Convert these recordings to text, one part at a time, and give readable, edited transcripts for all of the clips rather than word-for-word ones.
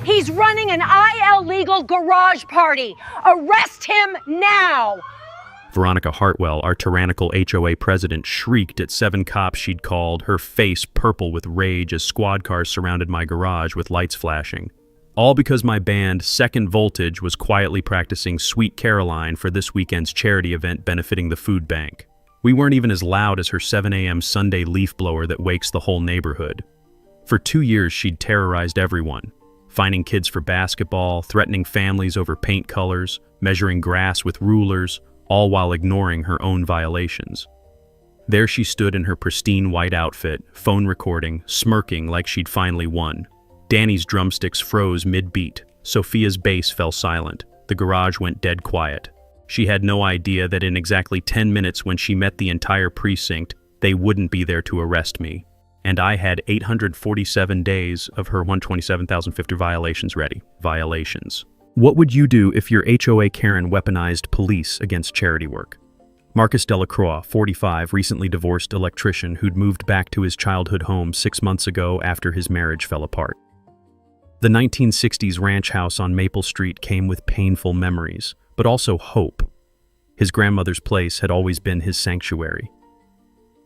He's running an IL-legal garage party. Arrest him now! Veronica Hartwell, our tyrannical HOA president, shrieked at 7 cops she'd called, her face purple with rage as squad cars surrounded my garage with lights flashing. All because my band, Second Voltage, was quietly practicing Sweet Caroline for this weekend's charity event benefiting the food bank. We weren't even as loud as her 7 a.m. Sunday leaf blower that wakes the whole neighborhood. For 2 years, she'd terrorized everyone, fining kids for basketball, threatening families over paint colors, measuring grass with rulers, all while ignoring her own violations. There she stood in her pristine white outfit, phone recording, smirking like she'd finally won. Danny's drumsticks froze mid-beat. Sophia's bass fell silent. The garage went dead quiet. She had no idea that in exactly 10 minutes when she met the entire precinct, they wouldn't be there to arrest me. And I had 847 days of her 127,050 violations ready. Violations. What would you do if your HOA Karen weaponized police against charity work? Marcus Delacroix, 45, recently divorced electrician who'd moved back to his childhood home 6 months ago after his marriage fell apart. The 1960s ranch house on Maple Street came with painful memories, but also hope. His grandmother's place had always been his sanctuary.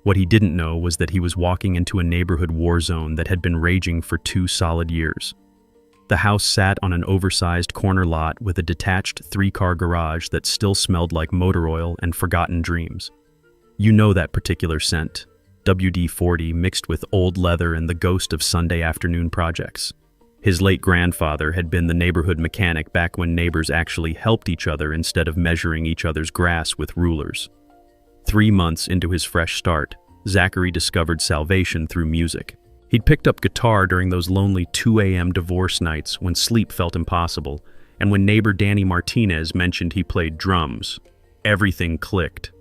What he didn't know was that he was walking into a neighborhood war zone that had been raging for 2 solid years. The house sat on an oversized corner lot with a detached 3-car garage that still smelled like motor oil and forgotten dreams. You know that particular scent, WD-40 mixed with old leather and the ghost of Sunday afternoon projects. His late grandfather had been the neighborhood mechanic back when neighbors actually helped each other instead of measuring each other's grass with rulers. 3 months into his fresh start, Zachary discovered salvation through music. He'd picked up guitar during those lonely 2 a.m. divorce nights when sleep felt impossible, and when neighbor Danny Martinez mentioned he played drums, everything clicked.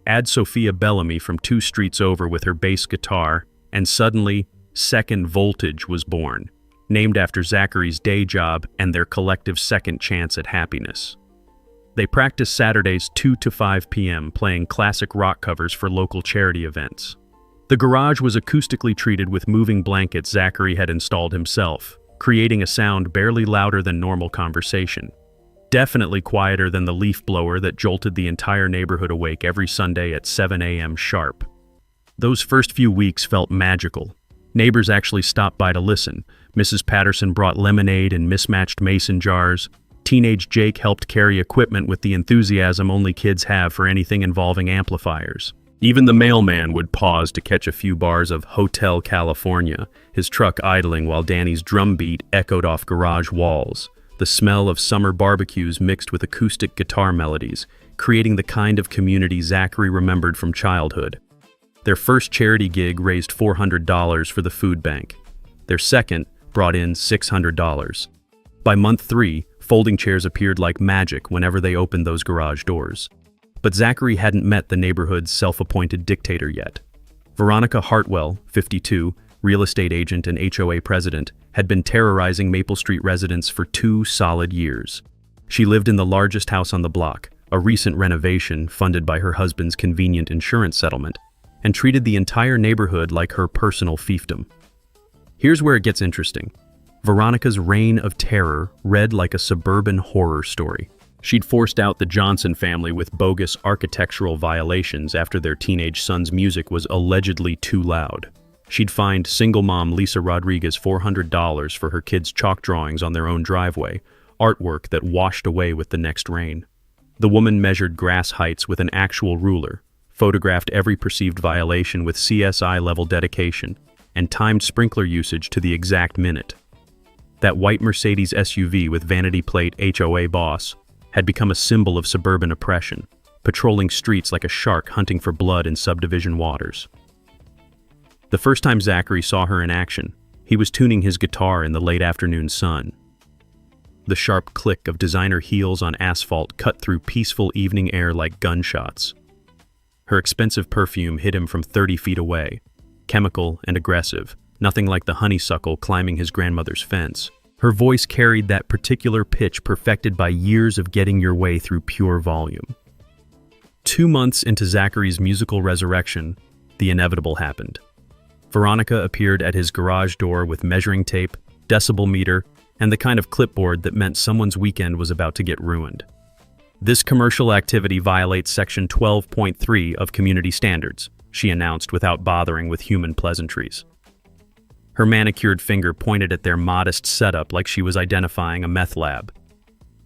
Add Sophia Bellamy from 2 streets over with her bass guitar, and suddenly, Second Voltage was born, named after Zachary's day job and their collective second chance at happiness. They practiced Saturdays 2 to 5 p.m., playing classic rock covers for local charity events. The garage was acoustically treated with moving blankets Zachary had installed himself, creating a sound barely louder than normal conversation. Definitely quieter than the leaf blower that jolted the entire neighborhood awake every Sunday at 7 a.m. sharp. Those first few weeks felt magical. Neighbors actually stopped by to listen. Mrs. Patterson brought lemonade in mismatched mason jars. Teenage Jake helped carry equipment with the enthusiasm only kids have for anything involving amplifiers. Even the mailman would pause to catch a few bars of Hotel California, his truck idling while Danny's drum beat echoed off garage walls. The smell of summer barbecues mixed with acoustic guitar melodies, creating the kind of community Zachary remembered from childhood. Their first charity gig raised $400 for the food bank. Their second brought in $600. By month 3, folding chairs appeared like magic whenever they opened those garage doors. But Zachary hadn't met the neighborhood's self-appointed dictator yet. Veronica Hartwell, 52, real estate agent and HOA president, had been terrorizing Maple Street residents for 2 solid years. She lived in the largest house on the block, a recent renovation funded by her husband's convenient insurance settlement, and treated the entire neighborhood like her personal fiefdom. Here's where it gets interesting. Veronica's reign of terror read like a suburban horror story. She'd forced out the Johnson family with bogus architectural violations after their teenage son's music was allegedly too loud. She'd fined single mom Lisa Rodriguez $400 for her kids' chalk drawings on their own driveway, artwork that washed away with the next rain. The woman measured grass heights with an actual ruler, photographed every perceived violation with CSI-level dedication, and timed sprinkler usage to the exact minute. That white Mercedes SUV with vanity plate HOA boss had become a symbol of suburban oppression, patrolling streets like a shark hunting for blood in subdivision waters. The first time Zachary saw her in action, he was tuning his guitar in the late afternoon sun. The sharp click of designer heels on asphalt cut through peaceful evening air like gunshots. Her expensive perfume hit him from 30 feet away, chemical and aggressive, nothing like the honeysuckle climbing his grandmother's fence. Her voice carried that particular pitch perfected by years of getting your way through pure volume. 2 months into Zachary's musical resurrection, the inevitable happened. Veronica appeared at his garage door with measuring tape, decibel meter, and the kind of clipboard that meant someone's weekend was about to get ruined. "This commercial activity violates Section 12.3 of Community Standards," she announced without bothering with human pleasantries. Her manicured finger pointed at their modest setup like she was identifying a meth lab.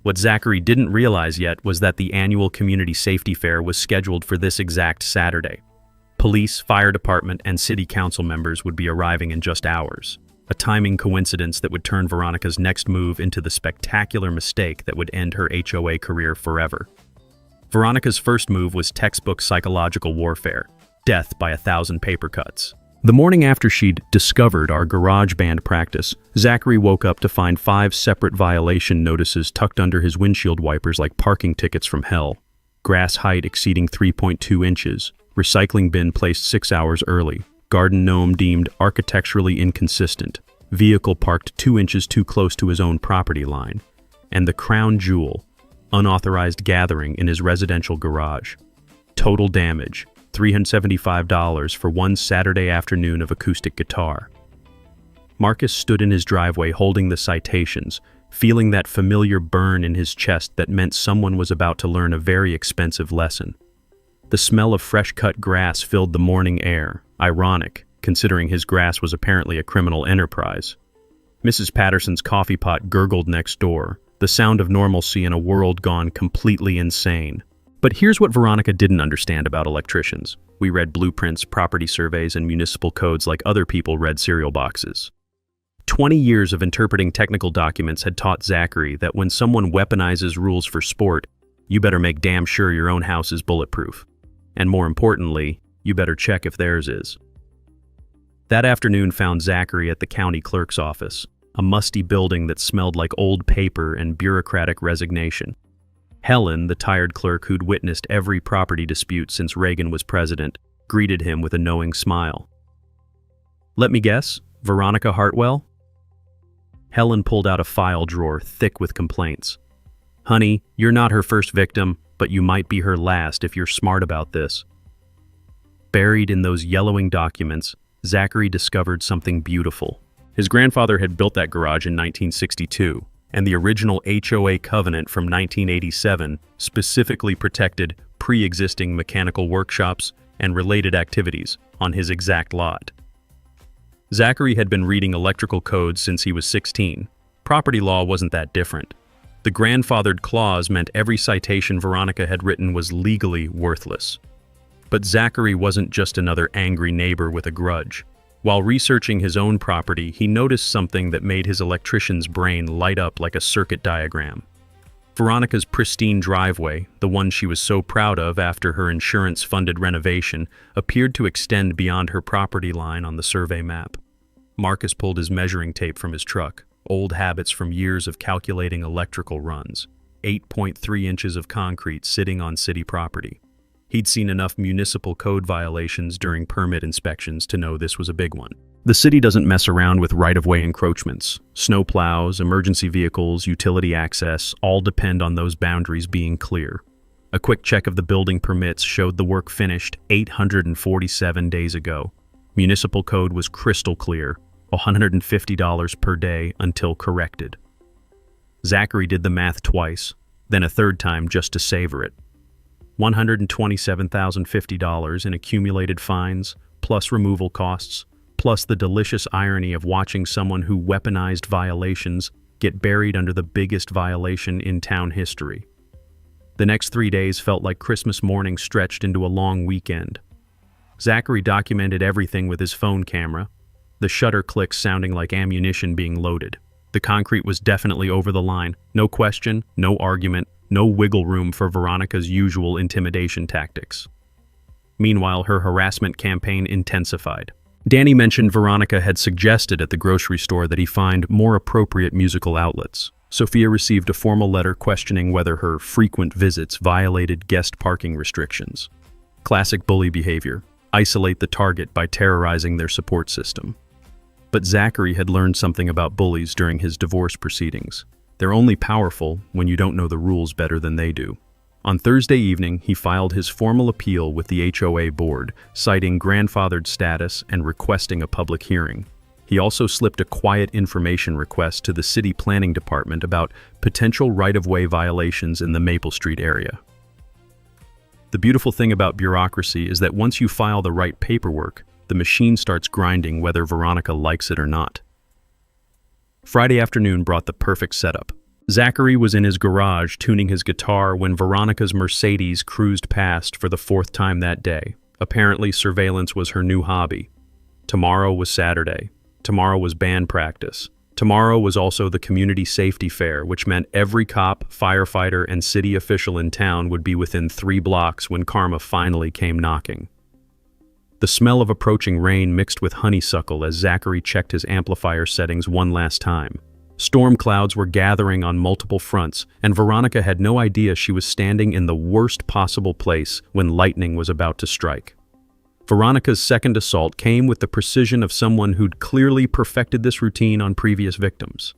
What Zachary didn't realize yet was that the annual community safety fair was scheduled for this exact Saturday. Police, fire department, and city council members would be arriving in just hours. A timing coincidence that would turn Veronica's next move into the spectacular mistake that would end her HOA career forever. Veronica's first move was textbook psychological warfare, death by 1,000 paper cuts. The morning after she'd discovered our garage band practice, Zachary woke up to find 5 separate violation notices tucked under his windshield wipers like parking tickets from hell. Grass height exceeding 3.2 inches, recycling bin placed 6 hours early, garden gnome deemed architecturally inconsistent, vehicle parked 2 inches too close to his own property line, and the crown jewel, unauthorized gathering in his residential garage. Total damage, $375 for one Saturday afternoon of acoustic guitar. Marcus stood in his driveway holding the citations, feeling that familiar burn in his chest that meant someone was about to learn a very expensive lesson. The smell of fresh-cut grass filled the morning air, ironic, considering his grass was apparently a criminal enterprise. Mrs. Patterson's coffee pot gurgled next door, the sound of normalcy in a world gone completely insane. But here's what Veronica didn't understand about electricians. We read blueprints, property surveys, and municipal codes like other people read cereal boxes. 20 years of interpreting technical documents had taught Zachary that when someone weaponizes rules for sport, you better make damn sure your own house is bulletproof. And more importantly, you better check if theirs is. That afternoon found Zachary at the county clerk's office, a musty building that smelled like old paper and bureaucratic resignation. Helen, the tired clerk who'd witnessed every property dispute since Reagan was president, greeted him with a knowing smile. "Let me guess, Veronica Hartwell?" Helen pulled out a file drawer thick with complaints. "Honey, you're not her first victim, but you might be her last if you're smart about this." Buried in those yellowing documents, Zachary discovered something beautiful. His grandfather had built that garage in 1962, and the original HOA covenant from 1987 specifically protected pre-existing mechanical workshops and related activities on his exact lot. Zachary had been reading electrical codes since he was 16. Property law wasn't that different. The grandfathered clause meant every citation Veronica had written was legally worthless. But Zachary wasn't just another angry neighbor with a grudge. While researching his own property, he noticed something that made his electrician's brain light up like a circuit diagram. Veronica's pristine driveway, the one she was so proud of after her insurance-funded renovation, appeared to extend beyond her property line on the survey map. Marcus pulled his measuring tape from his truck, old habits from years of calculating electrical runs. 8.3 inches of concrete sitting on city property. He'd seen enough municipal code violations during permit inspections to know this was a big one. The city doesn't mess around with right-of-way encroachments. Snow plows, emergency vehicles, utility access, all depend on those boundaries being clear. A quick check of the building permits showed the work finished 847 days ago. Municipal code was crystal clear, $150 per day until corrected. Zachary did the math twice, then a third time just to savor it. $127,050 in accumulated fines, plus removal costs, plus the delicious irony of watching someone who weaponized violations get buried under the biggest violation in town history. The next 3 days felt like Christmas morning stretched into a long weekend. Zachary documented everything with his phone camera, the shutter clicks sounding like ammunition being loaded. The concrete was definitely over the line. No question, no argument, no wiggle room for Veronica's usual intimidation tactics. Meanwhile, her harassment campaign intensified. Danny mentioned Veronica had suggested at the grocery store that he find more appropriate musical outlets. Sophia received a formal letter questioning whether her frequent visits violated guest parking restrictions. Classic bully behavior. Isolate the target by terrorizing their support system. But Zachary had learned something about bullies during his divorce proceedings. They're only powerful when you don't know the rules better than they do. On Thursday evening, he filed his formal appeal with the HOA board, citing grandfathered status and requesting a public hearing. He also slipped a quiet information request to the city planning department about potential right-of-way violations in the Maple Street area. The beautiful thing about bureaucracy is that once you file the right paperwork, the machine starts grinding whether Veronica likes it or not. Friday afternoon brought the perfect setup. Zachary was in his garage tuning his guitar when Veronica's Mercedes cruised past for the fourth time that day. Apparently, surveillance was her new hobby. Tomorrow was Saturday. Tomorrow was band practice. Tomorrow was also the community safety fair, which meant every cop, firefighter, and city official in town would be within 3 blocks when karma finally came knocking. The smell of approaching rain mixed with honeysuckle as Zachary checked his amplifier settings one last time. Storm clouds were gathering on multiple fronts, and Veronica had no idea she was standing in the worst possible place when lightning was about to strike. Veronica's second assault came with the precision of someone who'd clearly perfected this routine on previous victims.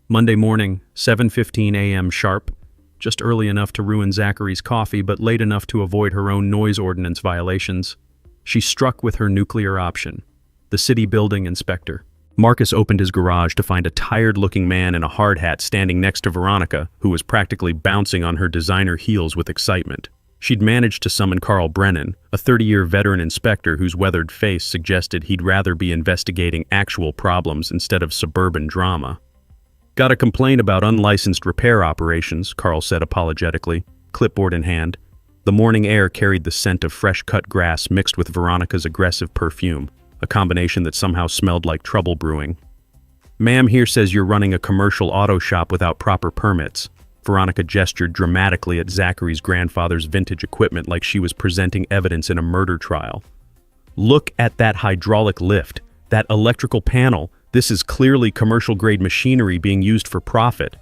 Monday morning, 7:15 a.m. sharp, just early enough to ruin Zachary's coffee but late enough to avoid her own noise ordinance violations, she struck with her nuclear option, the city building inspector. Marcus opened his garage to find a tired-looking man in a hard hat standing next to Veronica, who was practically bouncing on her designer heels with excitement. She'd managed to summon Carl Brennan, a 30-year veteran inspector whose weathered face suggested he'd rather be investigating actual problems instead of suburban drama. "Got a complaint about unlicensed repair operations," Carl said apologetically, clipboard in hand. The morning air carried the scent of fresh-cut grass mixed with Veronica's aggressive perfume, a combination that somehow smelled like trouble brewing. "Ma'am here says you're running a commercial auto shop without proper permits." Veronica gestured dramatically at Zachary's grandfather's vintage equipment like she was presenting evidence in a murder trial. "Look at that hydraulic lift, that electrical panel. This is clearly commercial-grade machinery being used for profit."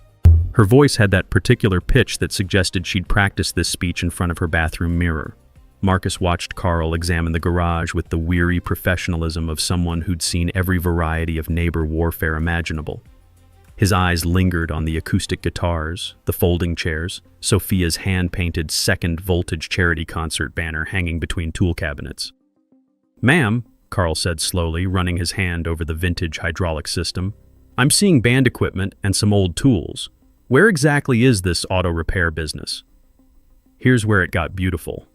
Her voice had that particular pitch that suggested she'd practiced this speech in front of her bathroom mirror. Marcus watched Carl examine the garage with the weary professionalism of someone who'd seen every variety of neighbor warfare imaginable. His eyes lingered on the acoustic guitars, the folding chairs, Sophia's hand-painted Second Voltage charity concert banner hanging between tool cabinets. "Ma'am," Carl said slowly, running his hand over the vintage hydraulic system, "I'm seeing band equipment and some old tools. Where exactly is this auto repair business?" Here's where it got beautiful.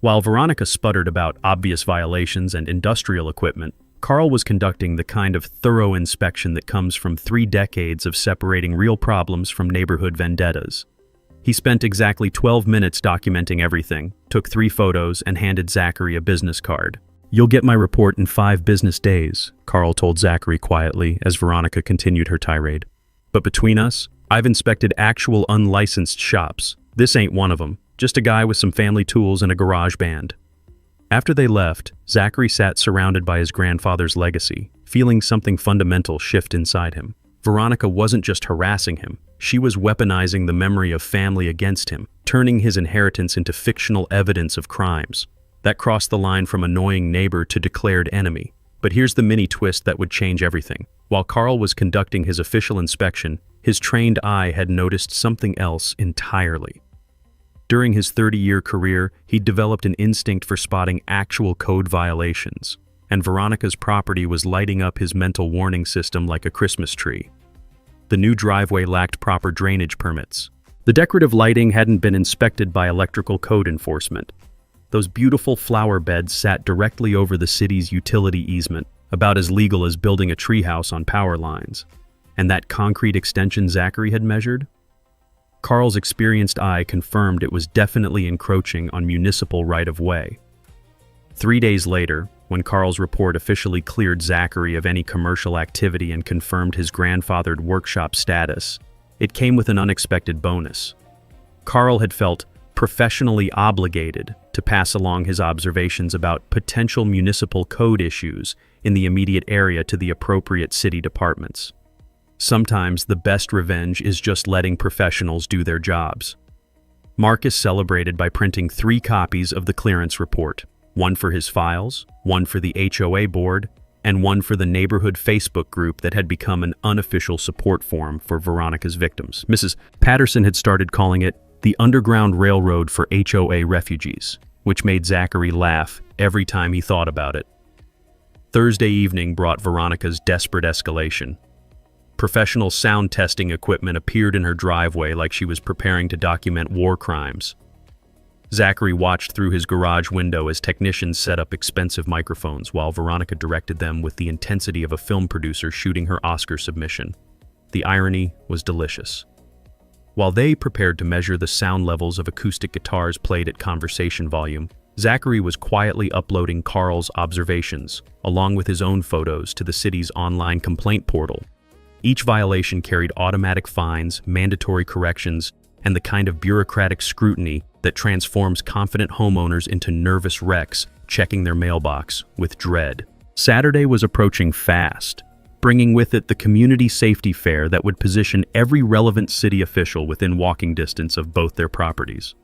While Veronica sputtered about obvious violations and industrial equipment, Carl was conducting the kind of thorough inspection that comes from 3 decades of separating real problems from neighborhood vendettas. He spent exactly 12 minutes documenting everything, took 3 photos, and handed Zachary a business card. "You'll get my report in 5 business days," Carl told Zachary quietly as Veronica continued her tirade. "But between us, I've inspected actual unlicensed shops. This ain't one of them. Just a guy with some family tools and a garage band." After they left, Zachary sat surrounded by his grandfather's legacy, feeling something fundamental shift inside him. Veronica wasn't just harassing him, she was weaponizing the memory of family against him, turning his inheritance into fictional evidence of crimes. That crossed the line from annoying neighbor to declared enemy. But here's the mini twist that would change everything. While Carl was conducting his official inspection, his trained eye had noticed something else entirely. During his 30-year career, he'd developed an instinct for spotting actual code violations, and Veronica's property was lighting up his mental warning system like a Christmas tree. The new driveway lacked proper drainage permits. The decorative lighting hadn't been inspected by electrical code enforcement. Those beautiful flower beds sat directly over the city's utility easement, about as legal as building a treehouse on power lines. And that concrete extension Zachary had measured? Carl's experienced eye confirmed it was definitely encroaching on municipal right-of-way. 3 days later, when Carl's report officially cleared Zachary of any commercial activity and confirmed his grandfathered workshop status, it came with an unexpected bonus. Carl had felt professionally obligated to pass along his observations about potential municipal code issues in the immediate area to the appropriate city departments. Sometimes the best revenge is just letting professionals do their jobs. Marcus celebrated by printing 3 copies of the clearance report, one for his files, one for the HOA board, and one for the neighborhood Facebook group that had become an unofficial support forum for Veronica's victims. Mrs. Patterson had started calling it the Underground Railroad for HOA refugees, which made Zachary laugh every time he thought about it. Thursday evening brought Veronica's desperate escalation. Professional sound testing equipment appeared in her driveway like she was preparing to document war crimes. Zachary watched through his garage window as technicians set up expensive microphones while Veronica directed them with the intensity of a film producer shooting her Oscar submission. The irony was delicious. While they prepared to measure the sound levels of acoustic guitars played at conversation volume, Zachary was quietly uploading Carl's observations, along with his own photos, to the city's online complaint portal. Each violation carried automatic fines, mandatory corrections, and the kind of bureaucratic scrutiny that transforms confident homeowners into nervous wrecks checking their mailbox with dread. Saturday was approaching fast, bringing with it the community safety fair that would position every relevant city official within walking distance of both their properties.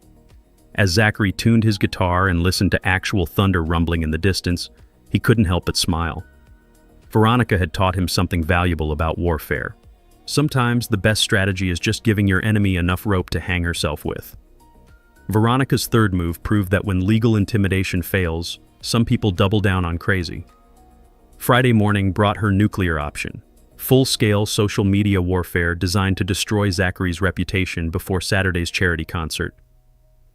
As Zachary tuned his guitar and listened to actual thunder rumbling in the distance, he couldn't help but smile. Veronica had taught him something valuable about warfare. Sometimes the best strategy is just giving your enemy enough rope to hang herself with. Veronica's third move proved that when legal intimidation fails, some people double down on crazy. Friday morning brought her nuclear option, full-scale social media warfare designed to destroy Zachary's reputation before Saturday's charity concert.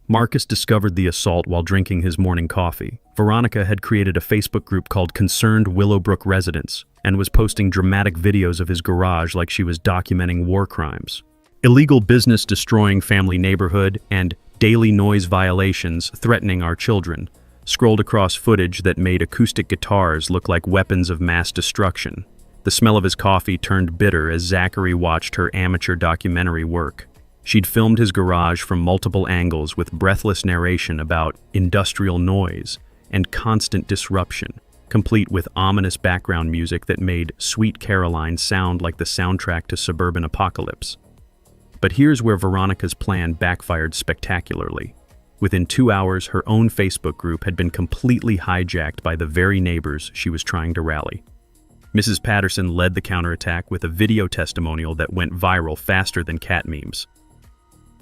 Marcus discovered the assault while drinking his morning coffee. Veronica had created a Facebook group called Concerned Willowbrook Residents and was posting dramatic videos of his garage like she was documenting war crimes. Illegal business destroying family neighborhood and daily noise violations threatening our children scrolled across footage that made acoustic guitars look like weapons of mass destruction. The smell of his coffee turned bitter as Zachary watched her amateur documentary work. She'd filmed his garage from multiple angles with breathless narration about industrial noise and constant disruption, complete with ominous background music that made Sweet Caroline sound like the soundtrack to suburban apocalypse. But here's where Veronica's plan backfired spectacularly. Within 2 hours, her own Facebook group had been completely hijacked by the very neighbors she was trying to rally. Mrs. Patterson led the counterattack with a video testimonial that went viral faster than cat memes.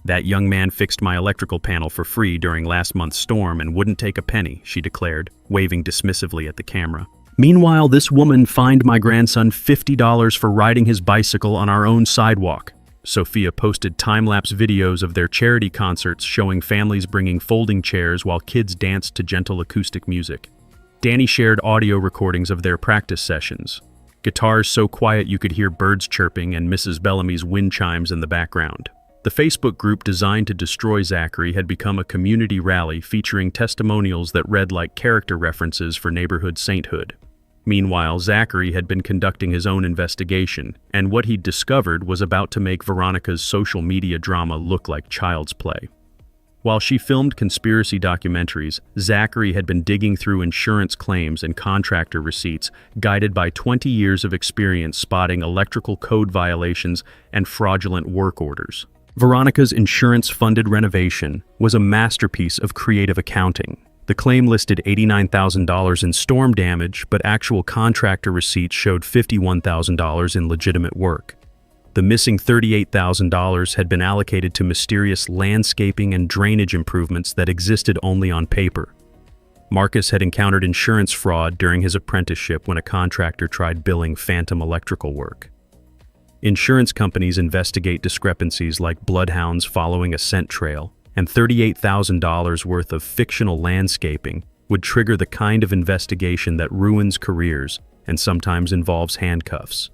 "That young man fixed my electrical panel for free during last month's storm and wouldn't take a penny," she declared, waving dismissively at the camera. "Meanwhile, this woman fined my grandson $50 for riding his bicycle on our own sidewalk." Sophia posted time-lapse videos of their charity concerts showing families bringing folding chairs while kids danced to gentle acoustic music. Danny shared audio recordings of their practice sessions. Guitars so quiet you could hear birds chirping and Mrs. Bellamy's wind chimes in the background. The Facebook group designed to destroy Zachary had become a community rally featuring testimonials that read like character references for neighborhood sainthood. Meanwhile, Zachary had been conducting his own investigation, and what he'd discovered was about to make Veronica's social media drama look like child's play. While she filmed conspiracy documentaries, Zachary had been digging through insurance claims and contractor receipts, guided by 20 years of experience spotting electrical code violations and fraudulent work orders. Veronica's insurance-funded renovation was a masterpiece of creative accounting. The claim listed $89,000 in storm damage, but actual contractor receipts showed $51,000 in legitimate work. The missing $38,000 had been allocated to mysterious landscaping and drainage improvements that existed only on paper. Marcus had encountered insurance fraud during his apprenticeship when a contractor tried billing phantom electrical work. Insurance companies investigate discrepancies like bloodhounds following a scent trail, and $38,000 worth of fictional landscaping would trigger the kind of investigation that ruins careers and sometimes involves handcuffs.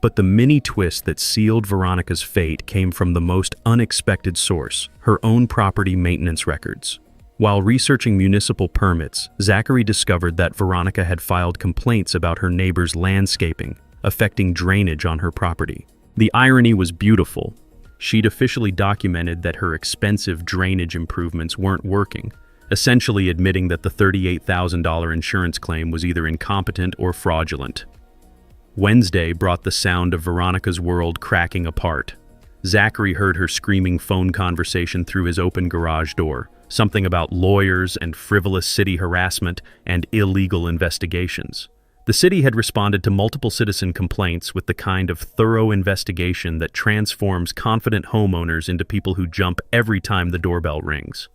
But the mini twist that sealed Veronica's fate came from the most unexpected source, her own property maintenance records. While researching municipal permits, Zachary discovered that Veronica had filed complaints about her neighbor's landscaping, affecting drainage on her property. The irony was beautiful. She'd officially documented that her expensive drainage improvements weren't working, essentially admitting that the $38,000 insurance claim was either incompetent or fraudulent. Wednesday brought the sound of Veronica's world cracking apart. Zachary heard her screaming phone conversation through his open garage door, something about lawyers and frivolous city harassment and illegal investigations. The city had responded to multiple citizen complaints with the kind of thorough investigation that transforms confident homeowners into people who jump every time the doorbell rings.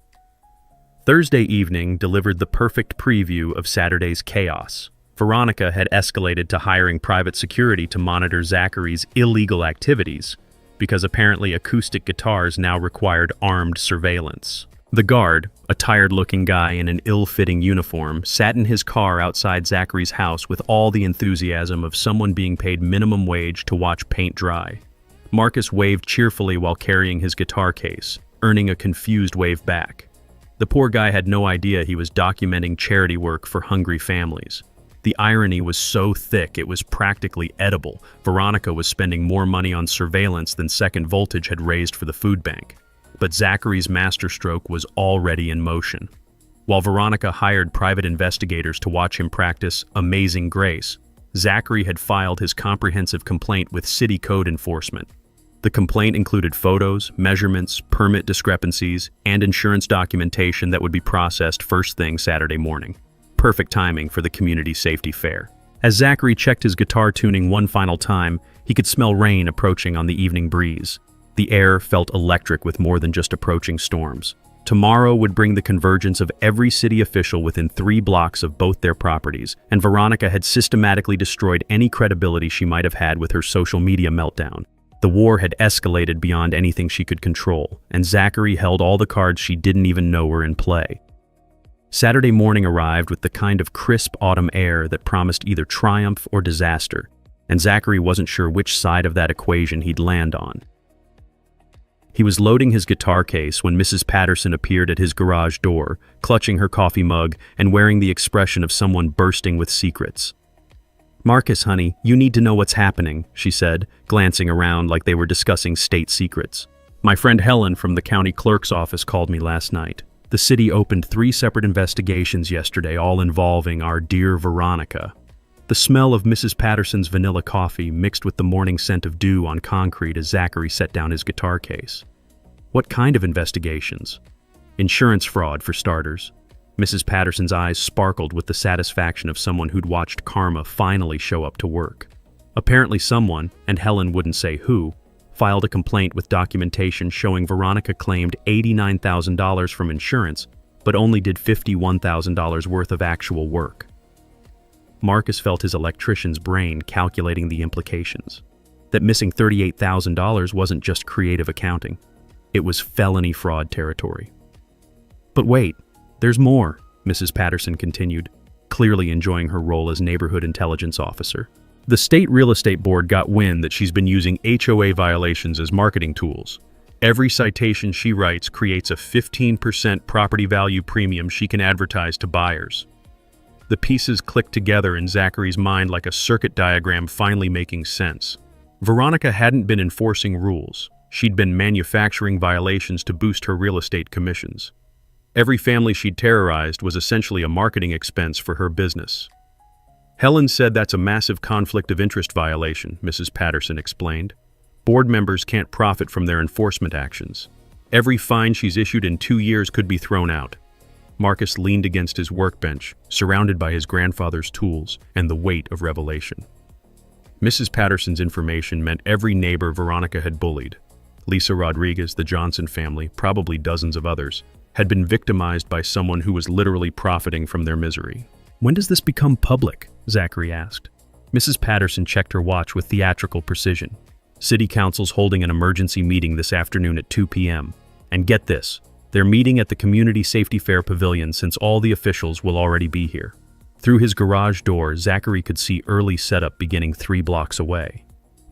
Thursday evening delivered the perfect preview of Saturday's chaos. Veronica had escalated to hiring private security to monitor Zachary's illegal activities, because apparently acoustic guitars now required armed surveillance. The guard, a tired-looking guy in an ill-fitting uniform, sat in his car outside Zachary's house with all the enthusiasm of someone being paid minimum wage to watch paint dry. Marcus waved cheerfully while carrying his guitar case, earning a confused wave back. The poor guy had no idea he was documenting charity work for hungry families. The irony was so thick it was practically edible. Veronica was spending more money on surveillance than Second Voltage had raised for the food bank. But Zachary's masterstroke was already in motion. While Veronica hired private investigators to watch him practice amazing grace, Zachary had filed his comprehensive complaint with city code enforcement. The complaint included photos, measurements, permit discrepancies, and insurance documentation that would be processed first thing Saturday morning. Perfect timing for the community safety fair. As Zachary checked his guitar tuning one final time, he could smell rain approaching on the evening breeze. The air felt electric with more than just approaching storms. Tomorrow would bring the convergence of every city official within 3 blocks of both their properties, and Veronica had systematically destroyed any credibility she might have had with her social media meltdown. The war had escalated beyond anything she could control, and Zachary held all the cards she didn't even know were in play. Saturday morning arrived with the kind of crisp autumn air that promised either triumph or disaster, and Zachary wasn't sure which side of that equation he'd land on. He was loading his guitar case when Mrs. Patterson appeared at his garage door, clutching her coffee mug and wearing the expression of someone bursting with secrets. "Marcus, honey, you need to know what's happening," she said, glancing around like they were discussing state secrets. "My friend Helen from the county clerk's office called me last night. The city opened 3 separate investigations yesterday, all involving our dear Veronica." The smell of Mrs. Patterson's vanilla coffee mixed with the morning scent of dew on concrete as Zachary set down his guitar case. "What kind of investigations?" "Insurance fraud, for starters." Mrs. Patterson's eyes sparkled with the satisfaction of someone who'd watched karma finally show up to work. Apparently someone, and Helen wouldn't say who, filed a complaint with documentation showing Veronica claimed $89,000 from insurance, but only did $51,000 worth of actual work. Marcus felt his electrician's brain calculating the implications. That missing $38,000 wasn't just creative accounting. It was felony fraud territory. "But wait, there's more," Mrs. Patterson continued, clearly enjoying her role as neighborhood intelligence officer. "The state real estate board got wind that she's been using HOA violations as marketing tools. Every citation she writes creates a 15% property value premium she can advertise to buyers." The pieces clicked together in Zachary's mind like a circuit diagram finally making sense. Veronica hadn't been enforcing rules. She'd been manufacturing violations to boost her real estate commissions. Every family she'd terrorized was essentially a marketing expense for her business. "Helen said that's a massive conflict of interest violation," Mrs. Patterson explained. "Board members can't profit from their enforcement actions. Every fine she's issued in 2 years could be thrown out." Marcus leaned against his workbench, surrounded by his grandfather's tools and the weight of revelation. Mrs. Patterson's information meant every neighbor Veronica had bullied, Lisa Rodriguez, the Johnson family, probably dozens of others, had been victimized by someone who was literally profiting from their misery. "When does this become public?" Zachary asked. Mrs. Patterson checked her watch with theatrical precision. "City Council's holding an emergency meeting this afternoon at 2 p.m. And get this, they're meeting at the Community Safety Fair Pavilion since all the officials will already be here." Through his garage door, Zachary could see early setup beginning 3 blocks away.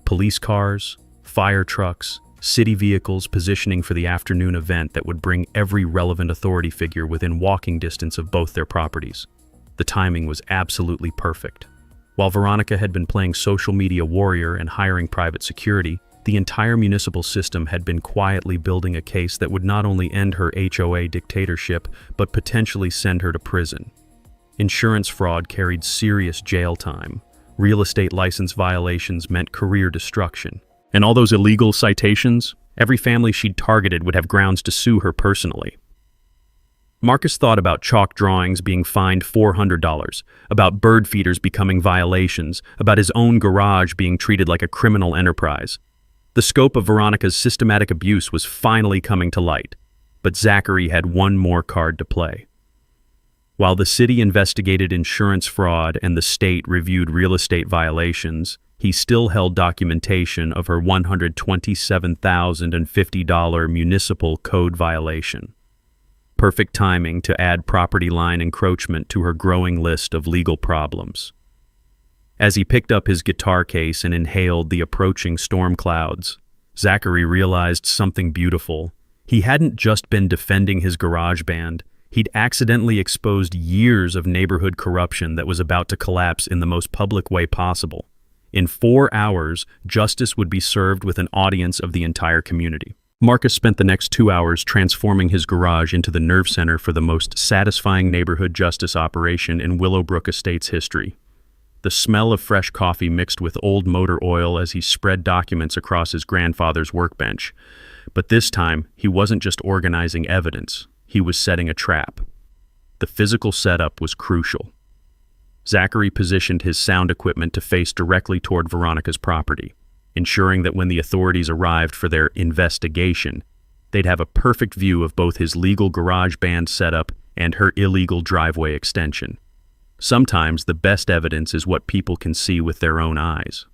Police cars, fire trucks, city vehicles positioning for the afternoon event that would bring every relevant authority figure within walking distance of both their properties. The timing was absolutely perfect. While Veronica had been playing social media warrior and hiring private security, the entire municipal system had been quietly building a case that would not only end her HOA dictatorship, but potentially send her to prison. Insurance fraud carried serious jail time. Real estate license violations meant career destruction. And all those illegal citations, every family she'd targeted would have grounds to sue her personally. Marcus thought about chalk drawings being fined $400, about bird feeders becoming violations, about his own garage being treated like a criminal enterprise. The scope of Veronica's systematic abuse was finally coming to light, but Zachary had one more card to play. While the city investigated insurance fraud and the state reviewed real estate violations, he still held documentation of her $127,050 municipal code violation. Perfect timing to add property line encroachment to her growing list of legal problems. As he picked up his guitar case and inhaled the approaching storm clouds, Zachary realized something beautiful. He hadn't just been defending his garage band, he'd accidentally exposed years of neighborhood corruption that was about to collapse in the most public way possible. In 4 hours, justice would be served with an audience of the entire community. Marcus spent the next 2 hours transforming his garage into the nerve center for the most satisfying neighborhood justice operation in Willowbrook Estates history. The smell of fresh coffee mixed with old motor oil as he spread documents across his grandfather's workbench. But this time, he wasn't just organizing evidence, he was setting a trap. The physical setup was crucial. Zachary positioned his sound equipment to face directly toward Veronica's property, ensuring that when the authorities arrived for their investigation, they'd have a perfect view of both his legal garage band setup and her illegal driveway extension. Sometimes the best evidence is what people can see with their own eyes.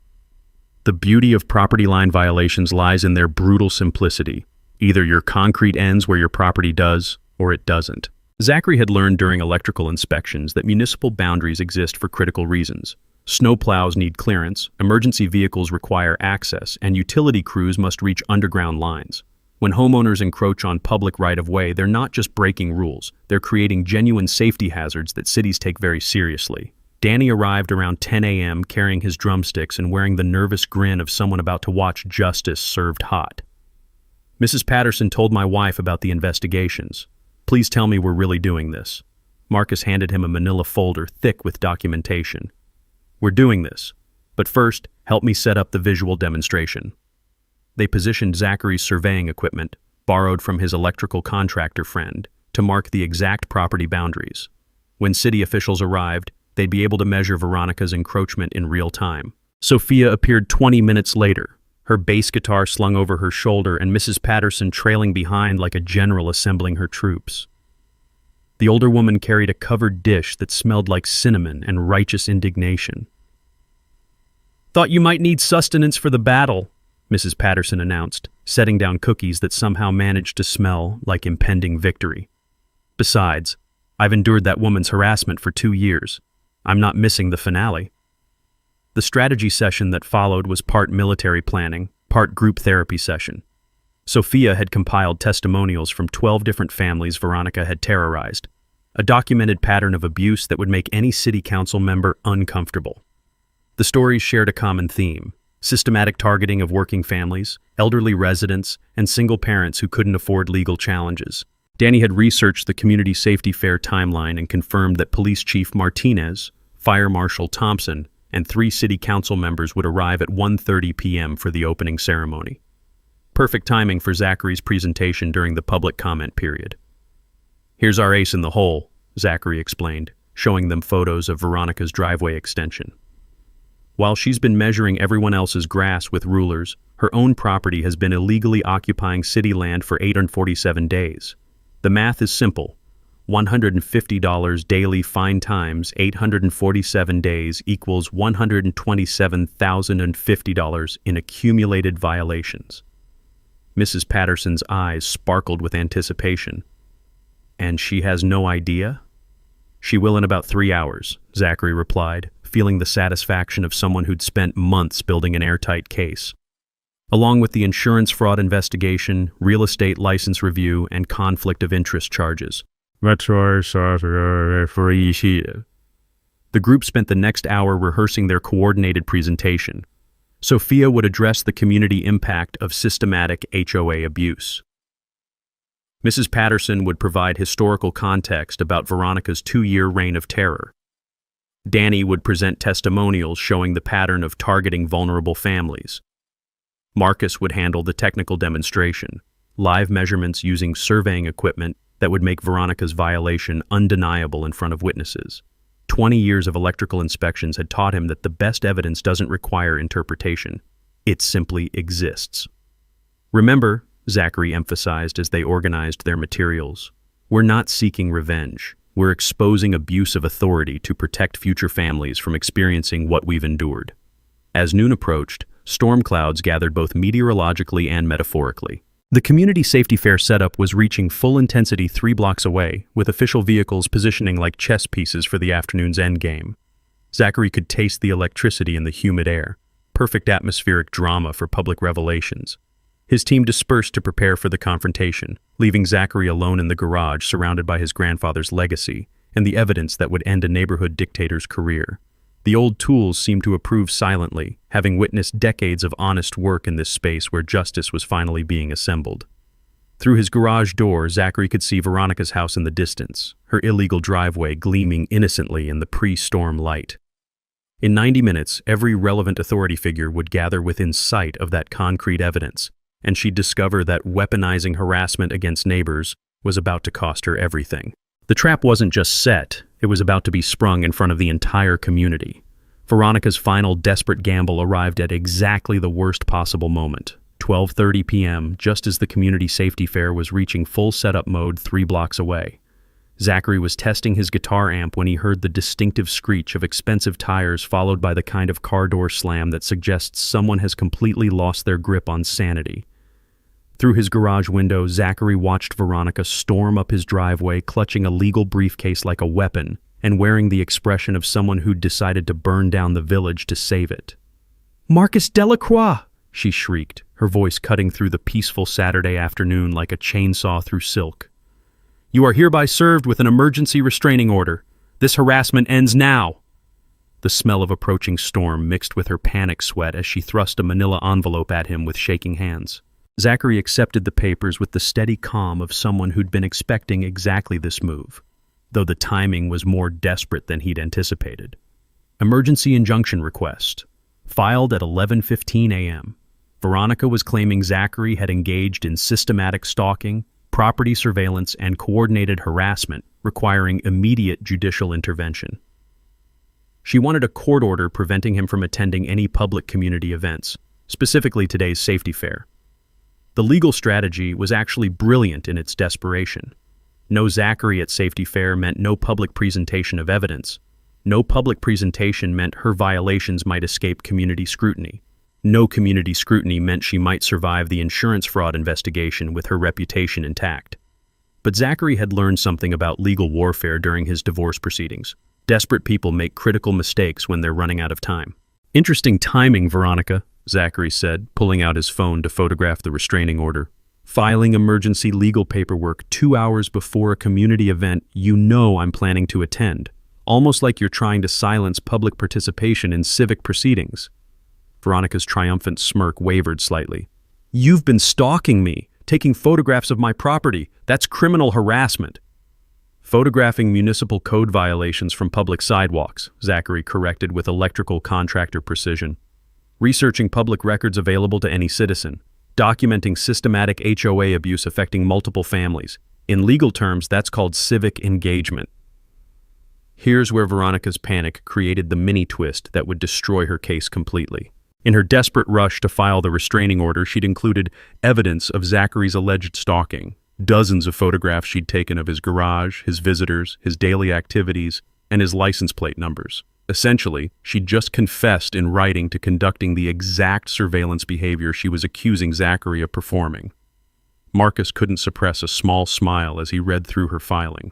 The beauty of property line violations lies in their brutal simplicity. Either your concrete ends where your property does, or it doesn't. Zachary had learned during electrical inspections that municipal boundaries exist for critical reasons. Snowplows need clearance, emergency vehicles require access, and utility crews must reach underground lines. When homeowners encroach on public right-of-way, they're not just breaking rules, they're creating genuine safety hazards that cities take very seriously. Danny arrived around 10 a.m. carrying his drumsticks and wearing the nervous grin of someone about to watch justice served hot. Mrs. Patterson told my wife about the investigations. Please tell me we're really doing this. Marcus handed him a manila folder thick with documentation. We're doing this, but first, help me set up the visual demonstration. They positioned Zachary's surveying equipment, borrowed from his electrical contractor friend, to mark the exact property boundaries. When city officials arrived, they'd be able to measure Veronica's encroachment in real time. Sophia appeared 20 minutes later, her bass guitar slung over her shoulder and Mrs. Patterson trailing behind like a general assembling her troops. The older woman carried a covered dish that smelled like cinnamon and righteous indignation. "Thought you might need sustenance for the battle," Mrs. Patterson announced, setting down cookies that somehow managed to smell like impending victory. "Besides, I've endured that woman's harassment for 2 years. I'm not missing the finale." The strategy session that followed was part military planning, part group therapy session. Sophia had compiled testimonials from 12 different families Veronica had terrorized, a documented pattern of abuse that would make any city council member uncomfortable. The stories shared a common theme: systematic targeting of working families, elderly residents, and single parents who couldn't afford legal challenges. Danny had researched the Community Safety Fair timeline and confirmed that Police Chief Martinez, Fire Marshal Thompson, and 3 city council members would arrive at 1:30 p.m. for the opening ceremony. Perfect timing for Zachary's presentation during the public comment period. "Here's our ace in the hole," Zachary explained, showing them photos of Veronica's driveway extension. While she's been measuring everyone else's grass with rulers, her own property has been illegally occupying city land for 847 days. The math is simple. $150 daily fine times 847 days equals $127,050 in accumulated violations. Mrs. Patterson's eyes sparkled with anticipation. "And she has no idea?" "She will in about 3 hours," Zachary replied, feeling the satisfaction of someone who'd spent months building an airtight case. Along with the insurance fraud investigation, real estate license review, and conflict of interest charges. The group spent the next hour rehearsing their coordinated presentation. Sophia would address the community impact of systematic HOA abuse. Mrs. Patterson would provide historical context about Veronica's 2-year reign of terror. Danny would present testimonials showing the pattern of targeting vulnerable families. Marcus would handle the technical demonstration, live measurements using surveying equipment that would make Veronica's violation undeniable in front of witnesses. 20 years of electrical inspections had taught him that the best evidence doesn't require interpretation. It simply exists. "Remember," Zachary emphasized as they organized their materials, "we're not seeking revenge. We're exposing abuse of authority to protect future families from experiencing what we've endured. As noon approached, storm clouds gathered both meteorologically and metaphorically. The community safety fair setup was reaching full intensity 3 blocks away, with official vehicles positioning like chess pieces for the afternoon's endgame. Zachary could taste the electricity in the humid air, perfect atmospheric drama for public revelations. His team dispersed to prepare for the confrontation, leaving Zachary alone in the garage surrounded by his grandfather's legacy and the evidence that would end a neighborhood dictator's career. The old tools seemed to approve silently, having witnessed decades of honest work in this space where justice was finally being assembled. Through his garage door, Zachary could see Veronica's house in the distance, her illegal driveway gleaming innocently in the pre-storm light. In 90 minutes, every relevant authority figure would gather within sight of that concrete evidence, and she'd discover that weaponizing harassment against neighbors was about to cost her everything. The trap wasn't just set, it was about to be sprung in front of the entire community. Veronica's final desperate gamble arrived at exactly the worst possible moment, 12:30 p.m., just as the community safety fair was reaching full setup mode 3 blocks away. Zachary was testing his guitar amp when he heard the distinctive screech of expensive tires, followed by the kind of car door slam that suggests someone has completely lost their grip on sanity. Through his garage window, Zachary watched Veronica storm up his driveway, clutching a legal briefcase like a weapon and wearing the expression of someone who'd decided to burn down the village to save it. "Marcus Delacroix!" she shrieked, her voice cutting through the peaceful Saturday afternoon like a chainsaw through silk. "You are hereby served with an emergency restraining order. This harassment ends now." The smell of approaching storm mixed with her panic sweat as she thrust a manila envelope at him with shaking hands. Zachary accepted the papers with the steady calm of someone who'd been expecting exactly this move, though the timing was more desperate than he'd anticipated. Emergency injunction request. Filed at 11:15 a.m. Veronica was claiming Zachary had engaged in systematic stalking, property surveillance, and coordinated harassment, requiring immediate judicial intervention. She wanted a court order preventing him from attending any public community events, specifically today's safety fair. The legal strategy was actually brilliant in its desperation. No Zachary at safety fair meant no public presentation of evidence. No public presentation meant her violations might escape community scrutiny. No community scrutiny meant she might survive the insurance fraud investigation with her reputation intact. But Zachary had learned something about legal warfare during his divorce proceedings. Desperate people make critical mistakes when they're running out of time. "Interesting timing, Veronica," Zachary said, pulling out his phone to photograph the restraining order. "Filing emergency legal paperwork 2 hours before a community event you know I'm planning to attend. Almost like you're trying to silence public participation in civic proceedings." Veronica's triumphant smirk wavered slightly. "You've been stalking me, taking photographs of my property. That's criminal harassment." "Photographing municipal code violations from public sidewalks," Zachary corrected with electrical contractor precision. "Researching public records available to any citizen. Documenting systematic HOA abuse affecting multiple families. In legal terms, that's called civic engagement." Here's where Veronica's panic created the mini-twist that would destroy her case completely. In her desperate rush to file the restraining order, she'd included evidence of Zachary's alleged stalking, dozens of photographs she'd taken of his garage, his visitors, his daily activities, and his license plate numbers. Essentially, she'd just confessed in writing to conducting the exact surveillance behavior she was accusing Zachary of performing. Marcus couldn't suppress a small smile as he read through her filing.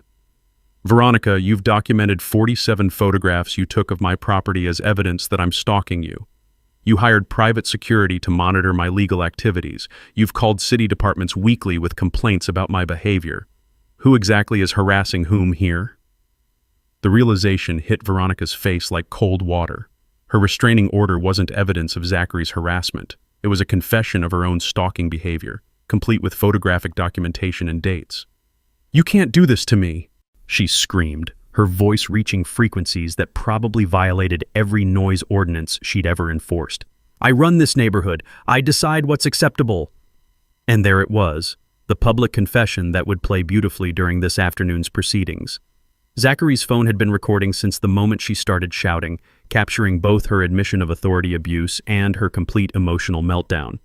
"Veronica, you've documented 47 photographs you took of my property as evidence that I'm stalking you. You hired private security to monitor my legal activities. You've called city departments weekly with complaints about my behavior. Who exactly is harassing whom here?" The realization hit Veronica's face like cold water. Her restraining order wasn't evidence of Zachary's harassment. It was a confession of her own stalking behavior, complete with photographic documentation and dates. "You can't do this to me," she screamed, her voice reaching frequencies that probably violated every noise ordinance she'd ever enforced. "I run this neighborhood. I decide what's acceptable." And there it was, the public confession that would play beautifully during this afternoon's proceedings. Zachary's phone had been recording since the moment she started shouting, capturing both her admission of authority abuse and her complete emotional meltdown.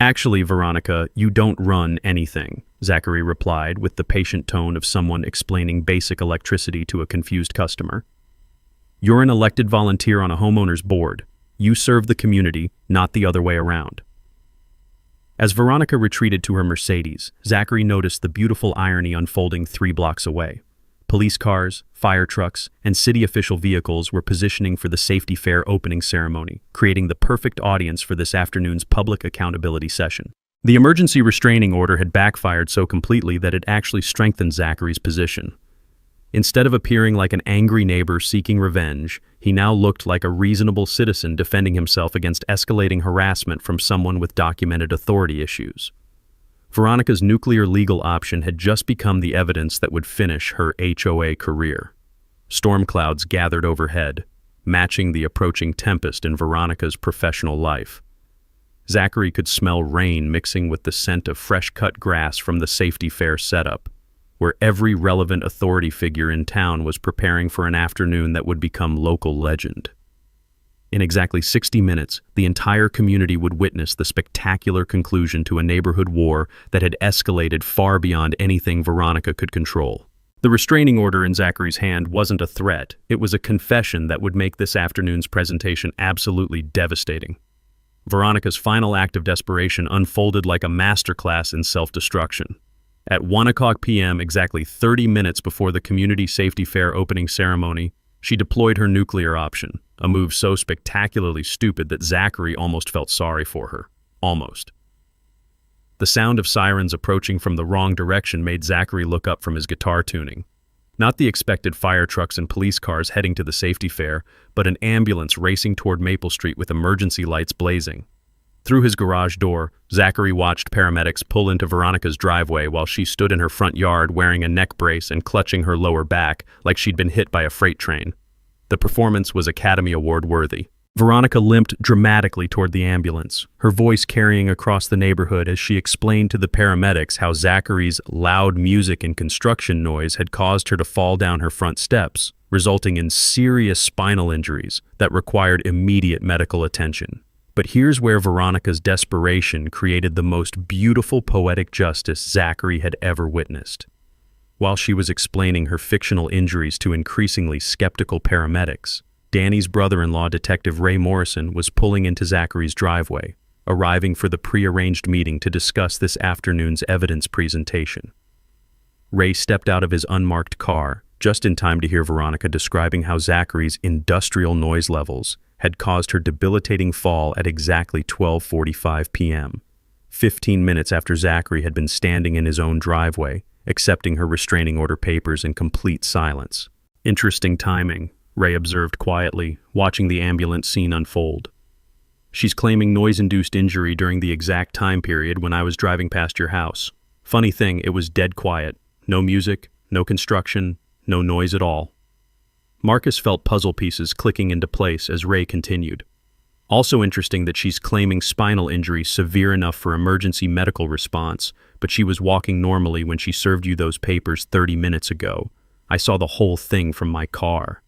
"Actually, Veronica, you don't run anything," Zachary replied with the patient tone of someone explaining basic electricity to a confused customer. "You're an elected volunteer on a homeowner's board. You serve the community, not the other way around." As Veronica retreated to her Mercedes, Zachary noticed the beautiful irony unfolding 3 blocks away. Police cars, fire trucks, and city official vehicles were positioning for the safety fair opening ceremony, creating the perfect audience for this afternoon's public accountability session. The emergency restraining order had backfired so completely that it actually strengthened Zachary's position. Instead of appearing like an angry neighbor seeking revenge, he now looked like a reasonable citizen defending himself against escalating harassment from someone with documented authority issues. Veronica's nuclear legal option had just become the evidence that would finish her HOA career. Storm clouds gathered overhead, matching the approaching tempest in Veronica's professional life. Zachary could smell rain mixing with the scent of fresh-cut grass from the safety fair setup, where every relevant authority figure in town was preparing for an afternoon that would become local legend. In exactly 60 minutes, the entire community would witness the spectacular conclusion to a neighborhood war that had escalated far beyond anything Veronica could control. The restraining order in Zachary's hand wasn't a threat, it was a confession that would make this afternoon's presentation absolutely devastating. Veronica's final act of desperation unfolded like a masterclass in self-destruction. At 1 p.m., exactly 30 minutes before the community safety fair opening ceremony, she deployed her nuclear option, a move so spectacularly stupid that Zachary almost felt sorry for her. Almost. The sound of sirens approaching from the wrong direction made Zachary look up from his guitar tuning. Not the expected fire trucks and police cars heading to the safety fair, but an ambulance racing toward Maple Street with emergency lights blazing. Through his garage door, Zachary watched paramedics pull into Veronica's driveway while she stood in her front yard wearing a neck brace and clutching her lower back like she'd been hit by a freight train. The performance was Academy Award worthy. Veronica limped dramatically toward the ambulance, her voice carrying across the neighborhood as she explained to the paramedics how Zachary's loud music and construction noise had caused her to fall down her front steps, resulting in serious spinal injuries that required immediate medical attention. But here's where Veronica's desperation created the most beautiful poetic justice Zachary had ever witnessed. While she was explaining her fictional injuries to increasingly skeptical paramedics, Danny's brother-in-law, Detective Ray Morrison, was pulling into Zachary's driveway, arriving for the pre-arranged meeting to discuss this afternoon's evidence presentation. Ray stepped out of his unmarked car, just in time to hear Veronica describing how Zachary's industrial noise levels had caused her debilitating fall at exactly 12:45 p.m., 15 minutes after Zachary had been standing in his own driveway, accepting her restraining order papers in complete silence. "Interesting timing," Ray observed quietly, watching the ambulance scene unfold. "She's claiming noise-induced injury during the exact time period when I was driving past your house. Funny thing, it was dead quiet. No music, no construction, no noise at all." Marcus felt puzzle pieces clicking into place as Ray continued. "Also interesting that she's claiming spinal injury severe enough for emergency medical response, but she was walking normally when she served you those papers 30 minutes ago. I saw the whole thing from my car."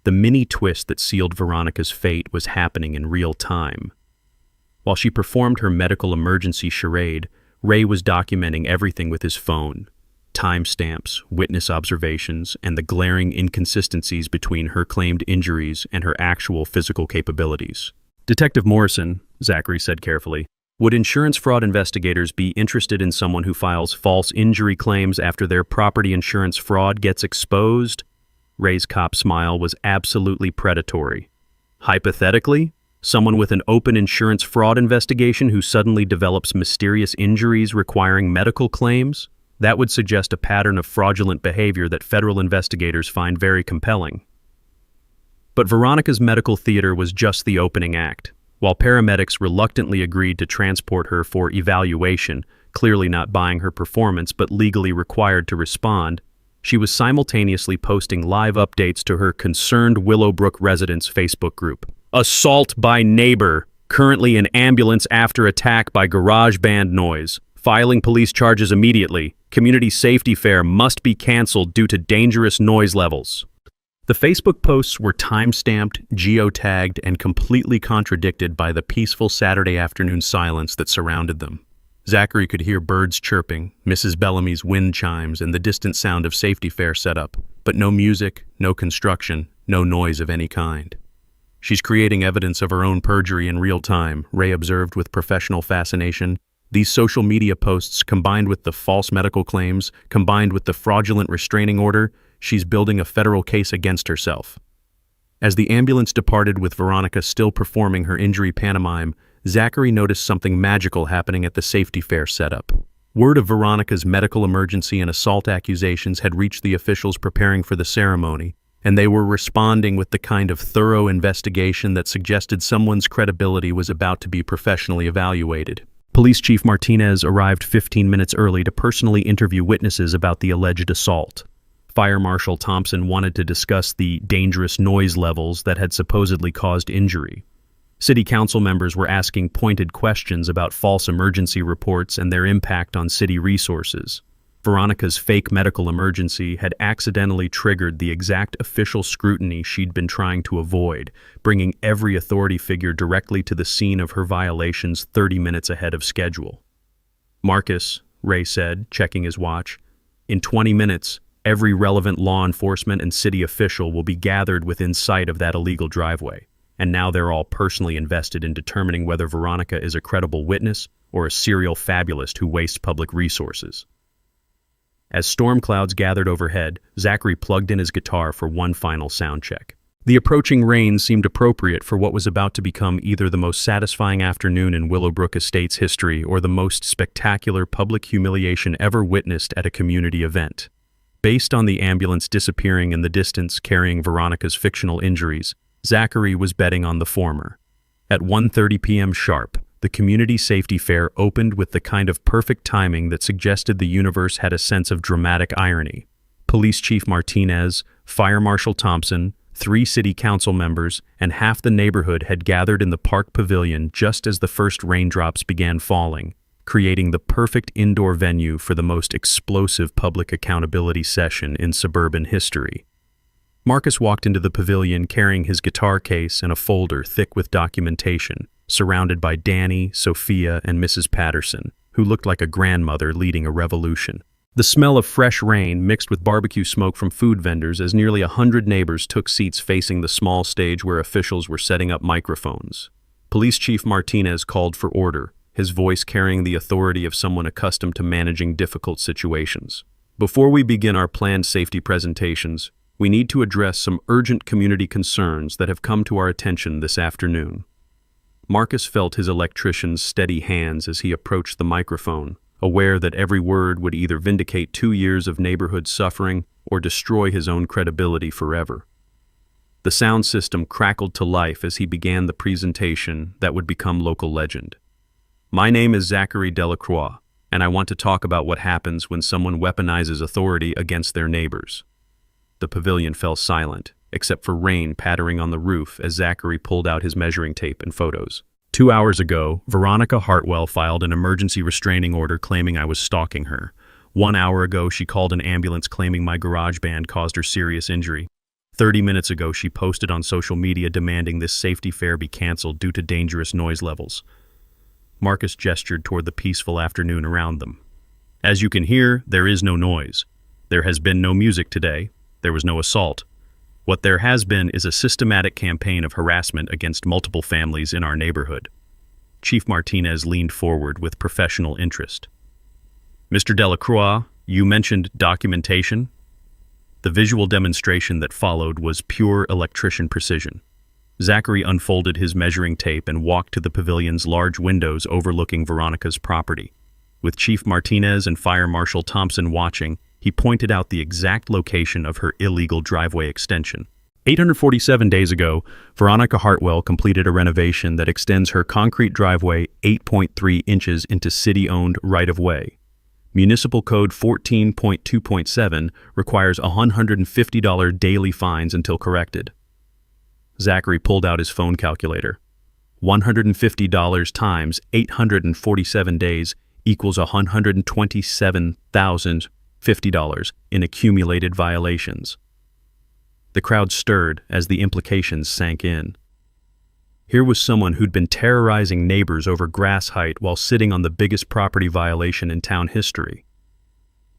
The mini twist that sealed Veronica's fate was happening in real time. While she performed her medical emergency charade, Ray was documenting everything with his phone. Timestamps, witness observations, and the glaring inconsistencies between her claimed injuries and her actual physical capabilities. "Detective Morrison," Zachary said carefully, "would insurance fraud investigators be interested in someone who files false injury claims after their property insurance fraud gets exposed?" Ray's cop smile was absolutely predatory. "Hypothetically, someone with an open insurance fraud investigation who suddenly develops mysterious injuries requiring medical claims? That would suggest a pattern of fraudulent behavior that federal investigators find very compelling." But Veronica's medical theater was just the opening act. While paramedics reluctantly agreed to transport her for evaluation, clearly not buying her performance but legally required to respond, she was simultaneously posting live updates to her concerned Willowbrook residents Facebook group. "Assault by neighbor, currently in ambulance after attack by garage band noise. Filing police charges immediately. Community safety fair must be canceled due to dangerous noise levels." The Facebook posts were time-stamped, geotagged, and completely contradicted by the peaceful Saturday afternoon silence that surrounded them. Zachary could hear birds chirping, Mrs. Bellamy's wind chimes, and the distant sound of safety fair setup, but no music, no construction, no noise of any kind. She's creating evidence of her own perjury in real time, Ray observed with professional fascination. These social media posts, combined with the false medical claims, combined with the fraudulent restraining order, she's building a federal case against herself. As the ambulance departed with Veronica still performing her injury pantomime, Zachary noticed something magical happening at the safety fair setup. Word of Veronica's medical emergency and assault accusations had reached the officials preparing for the ceremony, and they were responding with the kind of thorough investigation that suggested someone's credibility was about to be professionally evaluated. Police Chief Martinez arrived 15 minutes early to personally interview witnesses about the alleged assault. Fire Marshal Thompson wanted to discuss the dangerous noise levels that had supposedly caused injury. City council members were asking pointed questions about false emergency reports and their impact on city resources. Veronica's fake medical emergency had accidentally triggered the exact official scrutiny she'd been trying to avoid, bringing every authority figure directly to the scene of her violations 30 minutes ahead of schedule. "Marcus," Ray said, checking his watch, "in 20 minutes, every relevant law enforcement and city official will be gathered within sight of that illegal driveway. And now they're all personally invested in determining whether Veronica is a credible witness or a serial fabulist who wastes public resources." As storm clouds gathered overhead, Zachary plugged in his guitar for one final sound check. The approaching rain seemed appropriate for what was about to become either the most satisfying afternoon in Willowbrook Estates history or the most spectacular public humiliation ever witnessed at a community event. Based on the ambulance disappearing in the distance carrying Veronica's fictional injuries, Zachary was betting on the former. At 1:30 p.m. sharp, the community safety fair opened with the kind of perfect timing that suggested the universe had a sense of dramatic irony. Police Chief Martinez, Fire Marshal Thompson, 3 city council members, and half the neighborhood had gathered in the park pavilion just as the first raindrops began falling, creating the perfect indoor venue for the most explosive public accountability session in suburban history. Marcus walked into the pavilion carrying his guitar case and a folder thick with documentation, surrounded by Danny, Sophia, and Mrs. Patterson, who looked like a grandmother leading a revolution. The smell of fresh rain mixed with barbecue smoke from food vendors as nearly 100 neighbors took seats facing the small stage where officials were setting up microphones. Police Chief Martinez called for order, his voice carrying the authority of someone accustomed to managing difficult situations. "Before we begin our planned safety presentations, we need to address some urgent community concerns that have come to our attention this afternoon." Marcus felt his electrician's steady hands as he approached the microphone, aware that every word would either vindicate 2 years of neighborhood suffering or destroy his own credibility forever. The sound system crackled to life as he began the presentation that would become local legend. "My name is Zachary Delacroix, and I want to talk about what happens when someone weaponizes authority against their neighbors." The pavilion fell silent, except for rain pattering on the roof as Zachary pulled out his measuring tape and photos. 2 hours ago, Veronica Hartwell filed an emergency restraining order claiming I was stalking her. 1 hour ago, she called an ambulance claiming my garage band caused her serious injury. 30 minutes ago, she posted on social media demanding this safety fair be canceled due to dangerous noise levels. Marcus gestured toward the peaceful afternoon around them. "As you can hear, there is no noise. There has been no music today. There was no assault. What there has been is a systematic campaign of harassment against multiple families in our neighborhood." Chief Martinez leaned forward with professional interest. "Mr. Delacroix, you mentioned documentation?" The visual demonstration that followed was pure electrician precision. Zachary unfolded his measuring tape and walked to the pavilion's large windows overlooking Veronica's property. With Chief Martinez and Fire Marshal Thompson watching, he pointed out the exact location of her illegal driveway extension. 847 days ago, Veronica Hartwell completed a renovation that extends her concrete driveway 8.3 inches into city-owned right-of-way. Municipal Code 14.2.7 requires $150 daily fines until corrected. Zachary pulled out his phone calculator. $150 times 847 days equals $127,050 in accumulated violations. The crowd stirred as the implications sank in. Here was someone who'd been terrorizing neighbors over grass height while sitting on the biggest property violation in town history.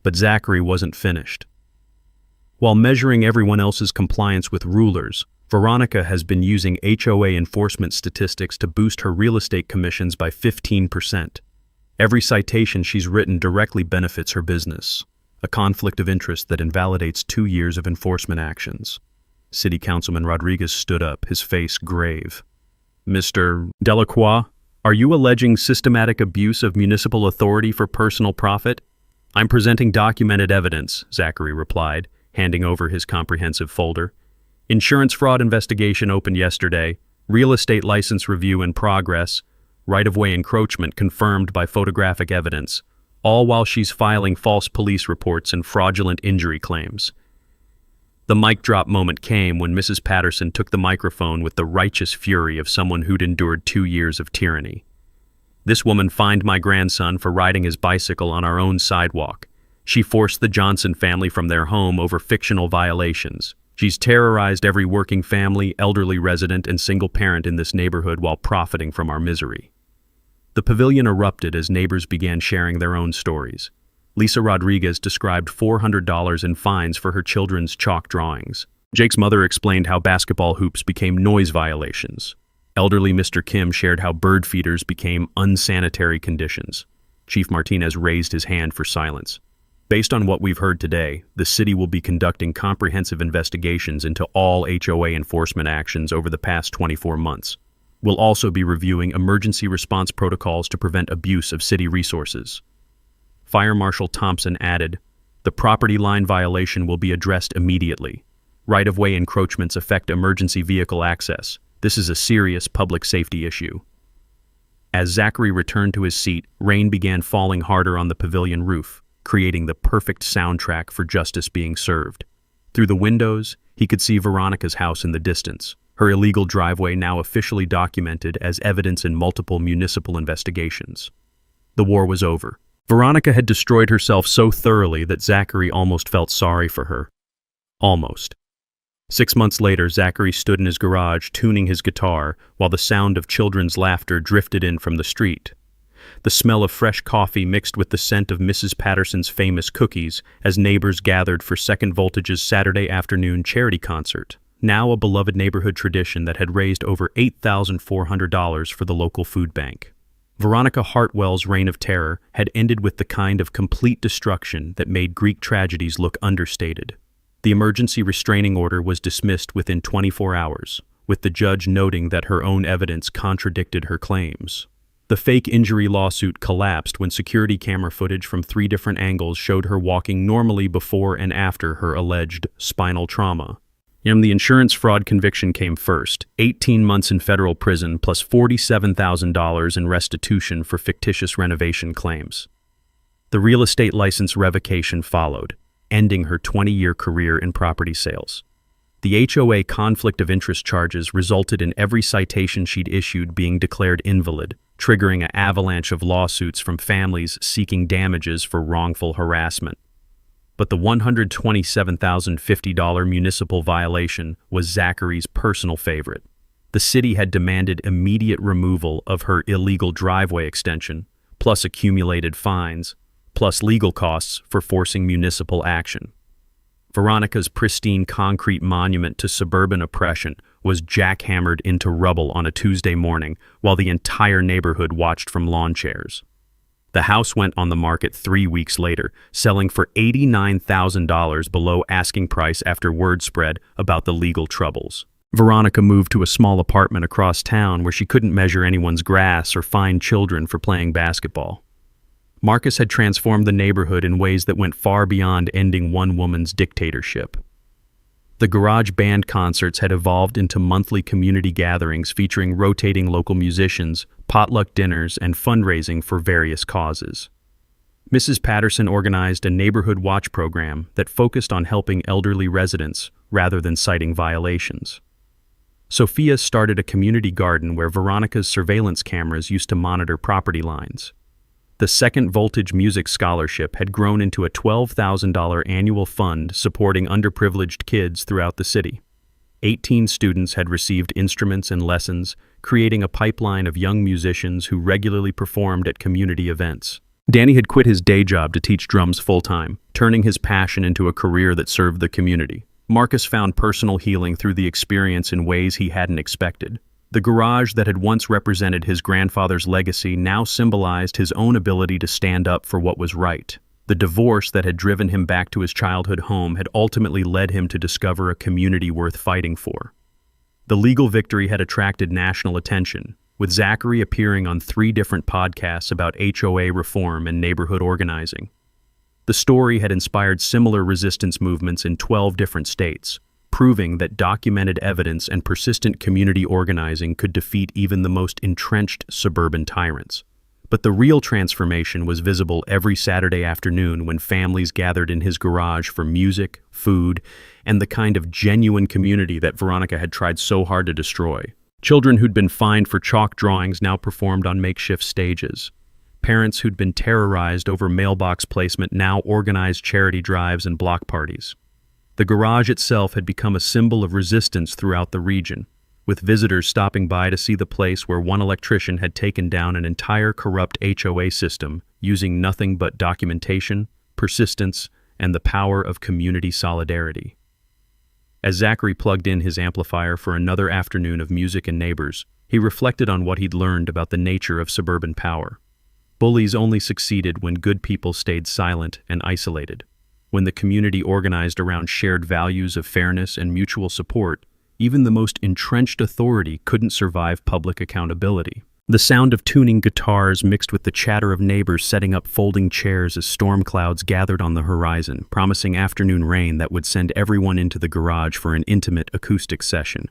But Zachary wasn't finished. While measuring everyone else's compliance with rulers, Veronica has been using HOA enforcement statistics to boost her real estate commissions by 15%. Every citation she's written directly benefits her business, a conflict of interest that invalidates 2 years of enforcement actions. City Councilman Rodriguez stood up, his face grave. Mr. Delacroix, are you alleging systematic abuse of municipal authority for personal profit? I'm presenting documented evidence, Zachary replied, handing over his comprehensive folder. Insurance fraud investigation opened yesterday, real estate license review in progress, right-of-way encroachment confirmed by photographic evidence, all while she's filing false police reports and fraudulent injury claims. The mic drop moment came when Mrs. Patterson took the microphone with the righteous fury of someone who'd endured 2 years of tyranny. This woman fined my grandson for riding his bicycle on our own sidewalk. She forced the Johnson family from their home over fictional violations. She's terrorized every working family, elderly resident, and single parent in this neighborhood while profiting from our misery. The pavilion erupted as neighbors began sharing their own stories. Lisa Rodriguez described $400 in fines for her children's chalk drawings. Jake's mother explained how basketball hoops became noise violations. Elderly Mr. Kim shared how bird feeders became unsanitary conditions. Chief Martinez raised his hand for silence. Based on what we've heard today, the city will be conducting comprehensive investigations into all HOA enforcement actions over the past 24 months. We'll also be reviewing emergency response protocols to prevent abuse of city resources. Fire Marshal Thompson added, "The property line violation will be addressed immediately. Right-of-way encroachments affect emergency vehicle access. This is a serious public safety issue." As Zachary returned to his seat, rain began falling harder on the pavilion roof, creating the perfect soundtrack for justice being served. Through the windows, he could see Veronica's house in the distance, her illegal driveway now officially documented as evidence in multiple municipal investigations. The war was over. Veronica had destroyed herself so thoroughly that Zachary almost felt sorry for her. Almost. 6 months later, Zachary stood in his garage tuning his guitar while the sound of children's laughter drifted in from the street. The smell of fresh coffee mixed with the scent of Mrs. Patterson's famous cookies as neighbors gathered for Second Voltage's Saturday afternoon charity concert, now a beloved neighborhood tradition that had raised over $8,400 for the local food bank. Veronica Hartwell's reign of terror had ended with the kind of complete destruction that made Greek tragedies look understated. The emergency restraining order was dismissed within 24 hours, with the judge noting that her own evidence contradicted her claims. The fake injury lawsuit collapsed when security camera footage from 3 different angles showed her walking normally before and after her alleged spinal trauma. The insurance fraud conviction came first, 18 months in federal prison plus $47,000 in restitution for fictitious renovation claims. The real estate license revocation followed, ending her 20-year career in property sales. The HOA conflict of interest charges resulted in every citation she'd issued being declared invalid, triggering an avalanche of lawsuits from families seeking damages for wrongful harassment. But the $127,050 municipal violation was Zachary's personal favorite. The city had demanded immediate removal of her illegal driveway extension, plus accumulated fines, plus legal costs for forcing municipal action. Veronica's pristine concrete monument to suburban oppression was jackhammered into rubble on a Tuesday morning while the entire neighborhood watched from lawn chairs. The house went on the market 3 weeks later, selling for $89,000 below asking price after word spread about the legal troubles. Veronica moved to a small apartment across town where she couldn't measure anyone's grass or fine children for playing basketball. Marcus had transformed the neighborhood in ways that went far beyond ending one woman's dictatorship. The garage band concerts had evolved into monthly community gatherings featuring rotating local musicians, potluck dinners, and fundraising for various causes. Mrs. Patterson organized a neighborhood watch program that focused on helping elderly residents rather than citing violations. Sophia started a community garden where Veronica's surveillance cameras used to monitor property lines. The Second Voltage Music Scholarship had grown into a $12,000 annual fund supporting underprivileged kids throughout the city. 18 students had received instruments and lessons, creating a pipeline of young musicians who regularly performed at community events. Danny had quit his day job to teach drums full-time, turning his passion into a career that served the community. Marcus found personal healing through the experience in ways he hadn't expected. The garage that had once represented his grandfather's legacy now symbolized his own ability to stand up for what was right. The divorce that had driven him back to his childhood home had ultimately led him to discover a community worth fighting for. The legal victory had attracted national attention, with Zachary appearing on 3 different podcasts about HOA reform and neighborhood organizing. The story had inspired similar resistance movements in 12 different states, proving that documented evidence and persistent community organizing could defeat even the most entrenched suburban tyrants. But the real transformation was visible every Saturday afternoon when families gathered in his garage for music, food, and the kind of genuine community that Veronica had tried so hard to destroy. Children who'd been fined for chalk drawings now performed on makeshift stages. Parents who'd been terrorized over mailbox placement now organized charity drives and block parties. The garage itself had become a symbol of resistance throughout the region, with visitors stopping by to see the place where one electrician had taken down an entire corrupt HOA system using nothing but documentation, persistence, and the power of community solidarity. As Zachary plugged in his amplifier for another afternoon of music and neighbors, he reflected on what he'd learned about the nature of suburban power. Bullies only succeeded when good people stayed silent and isolated. When the community organized around shared values of fairness and mutual support, even the most entrenched authority couldn't survive public accountability. The sound of tuning guitars mixed with the chatter of neighbors setting up folding chairs as storm clouds gathered on the horizon, promising afternoon rain that would send everyone into the garage for an intimate acoustic session.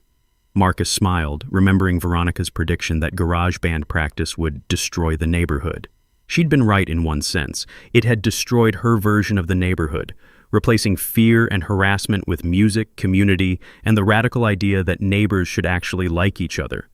Marcus smiled, remembering Veronica's prediction that garage band practice would destroy the neighborhood. She'd been right in one sense. It had destroyed her version of the neighborhood, replacing fear and harassment with music, community, and the radical idea that neighbors should actually like each other.